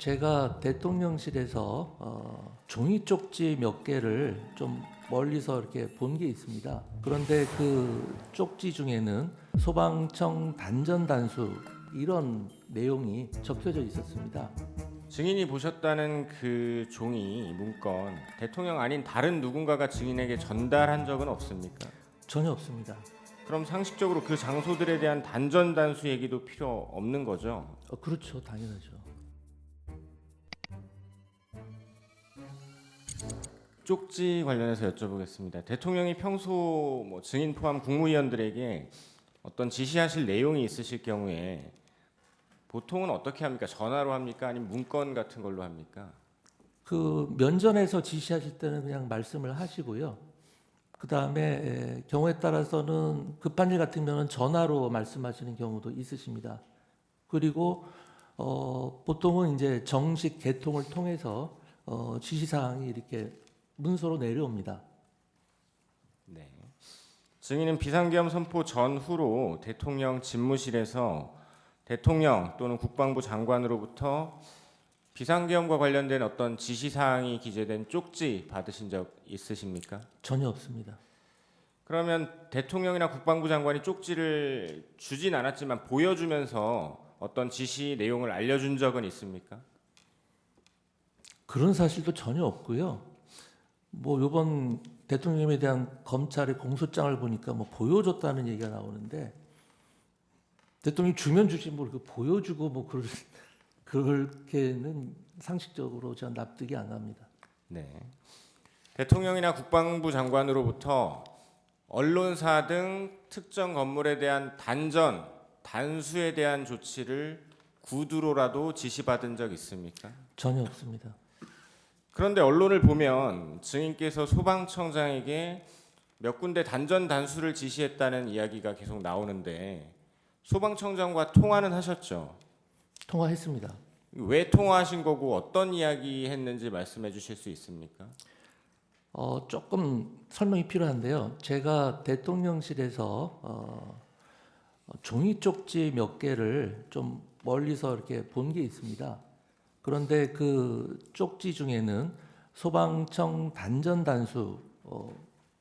제가 대통령실에서 종이 쪽지 몇 개를 좀 멀리서 이렇게 본 게 있습니다. 그런데 그 쪽지 중에는 소방청 단전 단수 이런 내용이 적혀져 있었습니다. 증인이 보셨다는 그 종이 문건 대통령 아닌 다른 누군가가 증인에게 전달한 적은 없습니까? 전혀 없습니다. 그럼 상식적으로 그 장소들에 대한 단전 단수 얘기도 필요 없는 거죠? 그렇죠, 당연하죠. 쪽지 관련해서 여쭤보겠습니다. 대통령이 평소 증인 포함 국무위원들에게 어떤 지시하실 내용이 있으실 경우에 보통은 어떻게 합니까? 전화로 합니까? 아니면 문건 같은 걸로 합니까? 그 면전에서 지시하실 때는 그냥 말씀을 하시고요. 그 다음에 경우에 따라서는 급한 일 같으면 전화로 말씀하시는 경우도 있으십니다. 그리고 보통은 이제 정식 개통을 통해서 지시사항이 이렇게 문서로 내려옵니다. 네. 증인은 비상계엄 선포 전후로 대통령 집무실에서 대통령 또는 국방부 장관으로부터 비상계엄과 관련된 어떤 지시사항이 기재된 쪽지 받으신 적 있으십니까? 전혀 없습니다. 그러면 대통령이나 국방부 장관이 쪽지를 주진 않았지만 보여주면서 어떤 지시 내용을 알려준 적은 있습니까? 그런 사실도 전혀 없고요. 이번 대통령에 대한 검찰의 공소장을 보니까 보여줬다는 얘기가 나오는데 대통령이 주면 주지 보여주고 그렇게는 상식적으로 저는 납득이 안 갑니다. 네. 대통령이나 국방부 장관으로부터 언론사 등 특정 건물에 대한 단수에 대한 조치를 구두로라도 지시받은 적 있습니까? 전혀 없습니다. 그런데 언론을 보면 증인께서 소방청장에게 몇 군데 단전 단수를 지시했다는 이야기가 계속 나오는데 소방청장과 통화는 하셨죠? 통화했습니다. 왜 통화하신 거고 어떤 이야기 했는지 말씀해 주실 수 있습니까? 조금 설명이 필요한데요. 제가 대통령실에서 종이 쪽지 몇 개를 좀 멀리서 이렇게 본 게 있습니다. 그런데 그 쪽지 중에는 소방청 단전 단수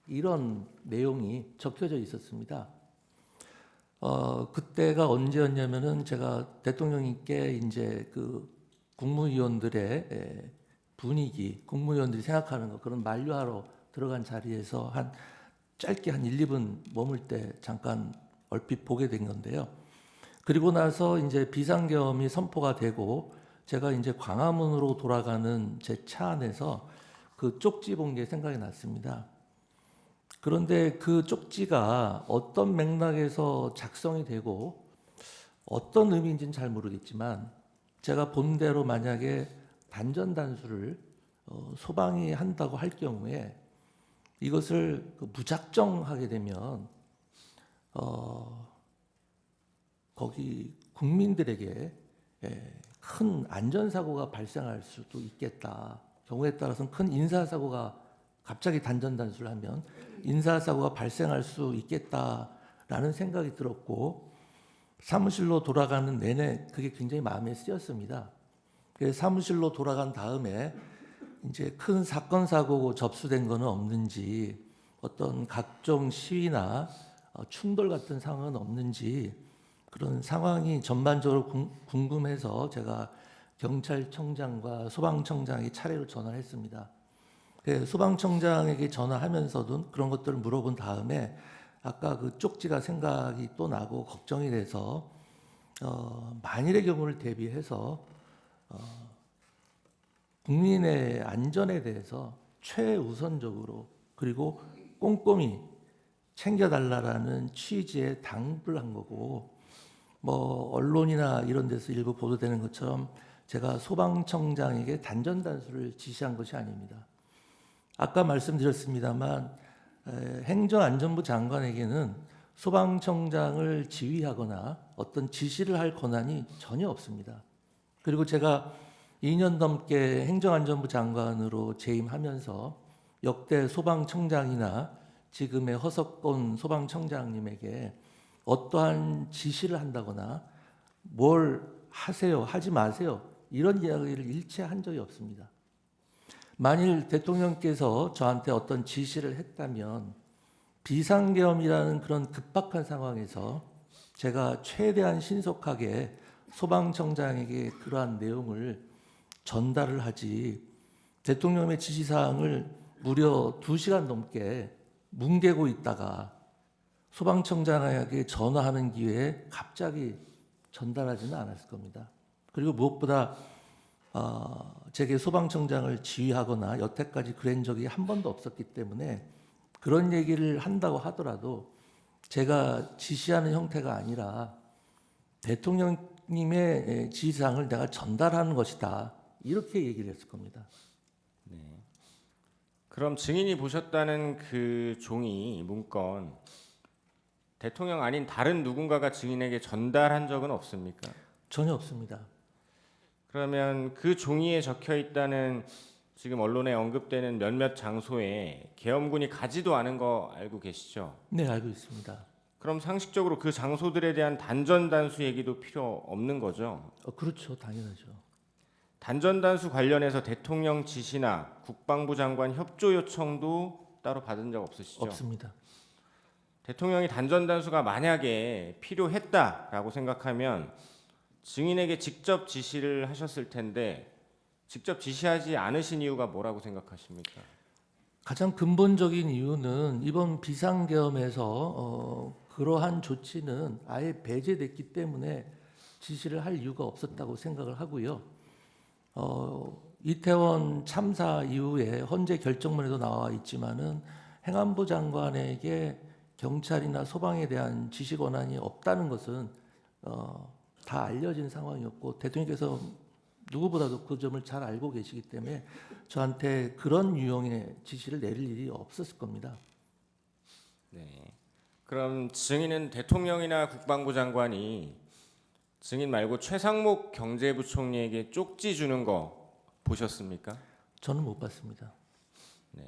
이런 내용이 적혀져 있었습니다. 그때가 언제였냐면은 제가 대통령님께 이제 그 국무위원들의 분위기, 국무위원들이 생각하는 거 그런 만류하러 들어간 자리에서 짧게 한 1, 2분 머물 때 잠깐 얼핏 보게 된 건데요. 그리고 나서 이제 비상계엄이 선포가 되고 제가 이제 광화문으로 돌아가는 제 차 안에서 그 쪽지 본 게 생각이 났습니다. 그런데 그 쪽지가 어떤 맥락에서 작성이 되고 어떤 의미인지는 잘 모르겠지만 제가 본 대로 만약에 단전 단수를 소방이 한다고 할 경우에 이것을 무작정 하게 되면 거기 국민들에게 큰 안전사고가 발생할 수도 있겠다. 경우에 따라서는 큰 인사사고가 갑자기 단전 단수를 하면 인사사고가 발생할 수 있겠다라는 생각이 들었고 사무실로 돌아가는 내내 그게 굉장히 마음에 쓰였습니다. 그래서 사무실로 돌아간 다음에 이제 큰 사건 사고 접수된 거는 없는지 어떤 각종 시위나 충돌 같은 상황은 없는지 그런 상황이 전반적으로 궁금해서 제가 경찰청장과 소방청장에게 차례로 전화를 했습니다. 소방청장에게 전화하면서도 그런 것들을 물어본 다음에 아까 그 쪽지가 생각이 또 나고 걱정이 돼서 만일의 경우를 대비해서 국민의 안전에 대해서 최우선적으로 그리고 꼼꼼히 챙겨달라는 취지에 당부를 한 거고 언론이나 이런 데서 일부 보도되는 것처럼 제가 소방청장에게 단전 단수를 지시한 것이 아닙니다. 아까 말씀드렸습니다만 행정안전부 장관에게는 소방청장을 지휘하거나 어떤 지시를 할 권한이 전혀 없습니다. 그리고 제가 2년 넘게 행정안전부 장관으로 재임하면서 역대 소방청장이나 지금의 허석권 소방청장님에게 어떠한 지시를 한다거나 뭘 하세요, 하지 마세요 이런 이야기를 일체 한 적이 없습니다. 만일 대통령께서 저한테 어떤 지시를 했다면 비상계엄이라는 그런 급박한 상황에서 제가 최대한 신속하게 소방청장에게 그러한 내용을 전달을 하지, 대통령의 지시사항을 무려 2시간 넘게 뭉개고 있다가 소방청장에게 전화하는 기회에 갑자기 전달하지는 않았을 겁니다. 그리고 무엇보다 제게 소방청장을 지휘하거나 여태까지 그런 적이 한 번도 없었기 때문에 그런 얘기를 한다고 하더라도 제가 지시하는 형태가 아니라 대통령님의 지시사항을 내가 전달하는 것이다, 이렇게 얘기를 했을 겁니다. 그럼 증인이 보셨다는 그 종이 문건 대통령 아닌 다른 누군가가 증인에게 전달한 적은 없습니까? 전혀 없습니다. 그러면 그 종이에 적혀 있다는 지금 언론에 언급되는 몇몇 장소에 계엄군이 가지도 않은 거 알고 계시죠? 네, 알고 있습니다. 그럼 상식적으로 그 장소들에 대한 단전단수 얘기도 필요 없는 거죠? 그렇죠. 당연하죠. 단전단수 관련해서 대통령 지시나 국방부 장관 협조 요청도 따로 받은 적 없으시죠? 없습니다. 대통령이 단전단수가 만약에 필요했다라고 생각하면 증인에게 직접 지시를 하셨을 텐데 직접 지시하지 않으신 이유가 뭐라고 생각하십니까? 가장 근본적인 이유는 이번 비상계엄에서 그러한 조치는 아예 배제됐기 때문에 지시를 할 이유가 없었다고 생각을 하고요. 이태원 참사 이후에 헌재 결정문에도 나와 있지만은 행안부 장관에게 경찰이나 소방에 대한 지시 권한이 없다는 것은 다 알려진 상황이었고, 대통령께서 누구보다도 그 점을 잘 알고 계시기 때문에 저한테 그런 유형의 지시를 내릴 일이 없었을 겁니다. 네. 그럼 증인은 대통령이나 국방부 장관이 증인 말고 최상목 경제부총리에게 쪽지 주는 거 보셨습니까? 저는 못 봤습니다. 네.